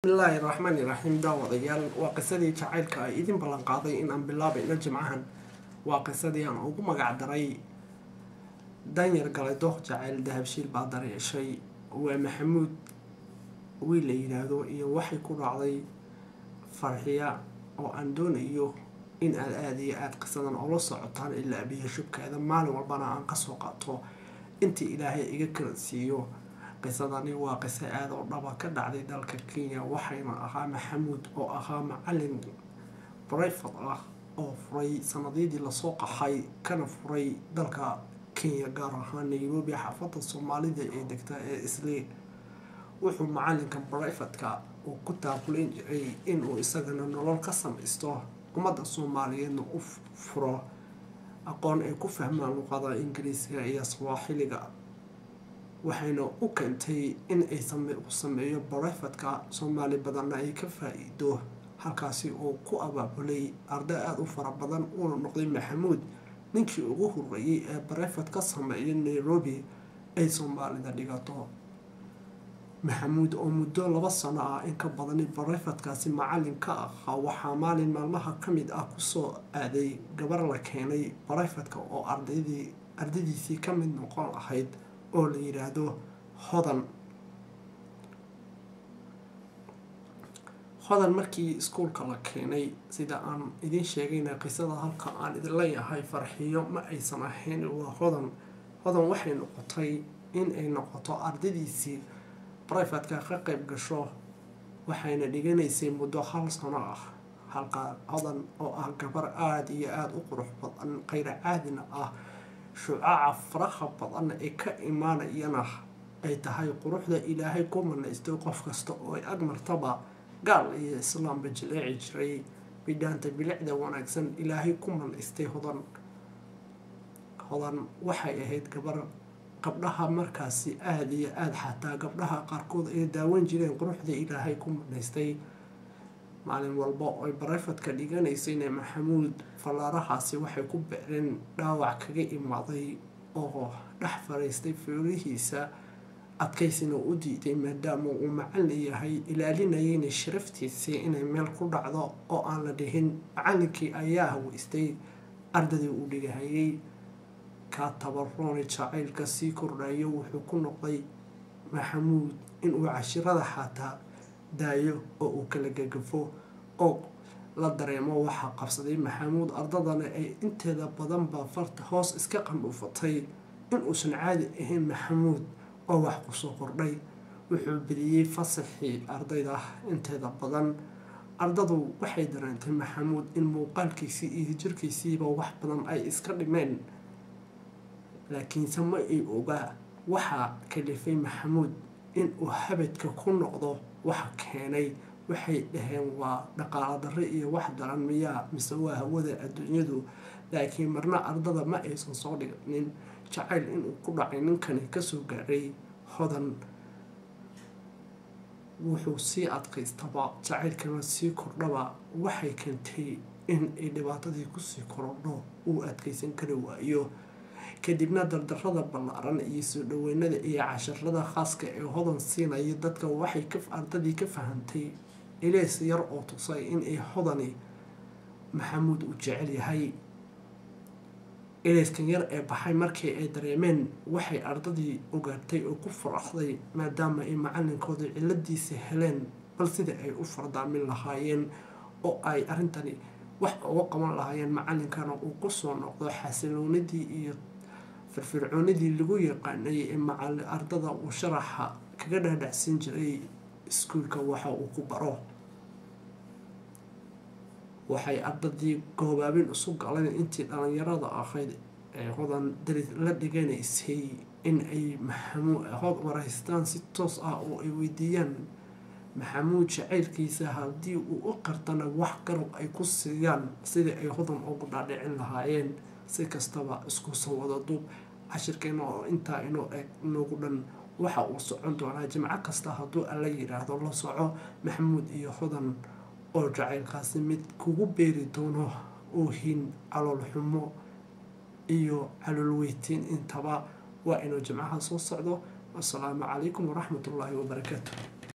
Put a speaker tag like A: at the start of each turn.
A: bismillaahi raxmaani raxiim daawadayaal waa qisadii jacaylka ay idin ballan qaaday in aan bilaabayno jimcahan waa qisadii aan ugu magac daray danyar galay dookh jacayl dahabsiil baa daryeeshay waa maxamuud wiil la yiraahdo iyo waxay ku dhacday farxiya oo aan doonayo in aad iyo aad qisadan ula socotaan ilaa biyo shubkeeda maalin walbana aan kasoo qaato intii ilaahay iga kala siiyo qisadani waa qiso aad oo dhaba ka dhacday dalka Kenya waxayna ahaa maxamuud oo ahaa macallin private ah oo furay sanadii la soo qaxay kana furay dalka Kenya gaar ahaan Nairobi xaafadda Soomaalida ee degta ee Islii wuxuu macallinkan private-ka uu ku taakuleen jiray inuu isagana nolol ka samaysto ummadda Soomaaliyeedna u furo aqoon ay ku fahmaan luqadda Ingiriisiga iyo Swahiliga waxayna u keentay in ay sameeyo private-ka Soomaali badan ay ka faa'iido halkaasi oo ku abaabulay arday aad u fara badan oo noqday maxamuud ninkii ugu horreeyay ee private ka sameeyay Nairobi ay Soomaalida dhigato maxamuud oo muddo 2 sano ah in ka badan private-kaasi macallin ka ah waxaa maalin maalmaha ka mid ah ku soo aaday gabar la keenay private-ka oo ardaydiisii ka mid noqon lahayd oo la yiraahdo hodan markii iskuulka la keenay sida aan idin sheegayna qisada halka aan idin leeyahay farxiyo ma aysan ahayn waa hodan waxay noqotay in ay noqoto ardaydiisii private-ka ka qayb gasho waxayna dhiganaysay muddo 1 sano ah halka hodan oo ah gabar aad iyo aad u qurux badan qayr caadina ah shucaaca faraha badan ee ka imaanayana ay tahay quruxda ilaahay ku manaystay qof kasta oo ay agmartaba gaal iyo islaam bajilaaci jiray bidanta bilicda wanaagsan ilaahay ku manaystay hodan waxay ahayd gabdhaha markaasi aad iyo aad xataa gabdhaha qaarkood ay daawan jireen quruxda ilaahay ku manaystay maalin walba oo private-ka dhiganaysayna maxamuud falaarahaasi waxay ku beereen dhaawac kaga imaaday oo dhex fariistay feerihiisa adkaysina u diiday maadaama uu macallin yahay ilaalinayayna sharaftiisii inay meel ku dhacdo oo aan la dhihin macallinkii ayaa haweystay ardaydii uu dhigahayay ka tabaroon jacaylka sii kordhayo wuxuu ku noqday maxamuud inuu cashirada xataa daayo oo uu kala gagafo oo la dareemo waxa qabsaday maxamuud ardadana ay inteeda badan ba farta hoos iska qandhuufatay in uusan caadi ahayn maxamuud oo wax ku soo kordhay wuxuu bidiyay fasaxii ardayda inteeda badan ardadu waxay dareentay maxamuud in muuqaalkiisii iyo jirkiisiiba wax badan ay iska dhimeen laakiin sama ay ogaa waxa kalifay maxamuud in uu habadka ku noqdo waxa keenay waxay dhaheen waa dhaqaale darro iyo wax daran miyaa mise waa hawada adduunyadu laakiin marna ardada ma aysan soo dhignin jacayl inuu ku dhacay ninkani kasoo gaaray hodan wuxuu sii adkaystaba jacaylkana sii kordhaba waxay keentay in ay dhibaatadii kusii korodho uu adkaysan kari waayo kadibna dardarrada ballaaran iyo soo dhaweynada iyo casharada khaaska ee hodan siinaya dadka waxay ardadii ka fahantay ilays yar oo tusay in ay hodani maxamuud u jecel yahay ilayskan yar ee baxay markii ay dareemeen waxay ardadii ogaatay oo ku faraxday maadaama ay macallinkooda ciladiisa heleen bal sida ay u fardaamin lahaayeen oo ay arrintani wax uga qaban lahaayeen macallinkana uu ku soo noqdo xasiloonidii iyo firfircoonidii lagu yaqaanay ee ardada uu sharaxa kaga dhaadhacsin jiray iskuulka waxa uu ku baro waxay ardadii goobaabin isu galeen intii dhalinyarada ahayd ee hodan la dhiganaysay in ay maxamuud waraystaan si toos ah oo ay weydiiyaan maxamuud jacaylkiisa haddii uu u qartana wax garab ay ku siiyaan sidii ay hodan ugu dhaadhicin lahaayeen si kastaba isku soo wada duub cashirkeena oo intaa inoogu dhan waxa uu socon doonaa jimco kasta hadduu alla yiraahdo la soco maxamuud iyo hodan oo jacaylkaasi mid kugu beeri doono oohin calool xumo iyo calool weytiin intaba waa inuu jimcaha soo socdo. Assalaamu calaykum waraxmatullaahi wabarakaatuh.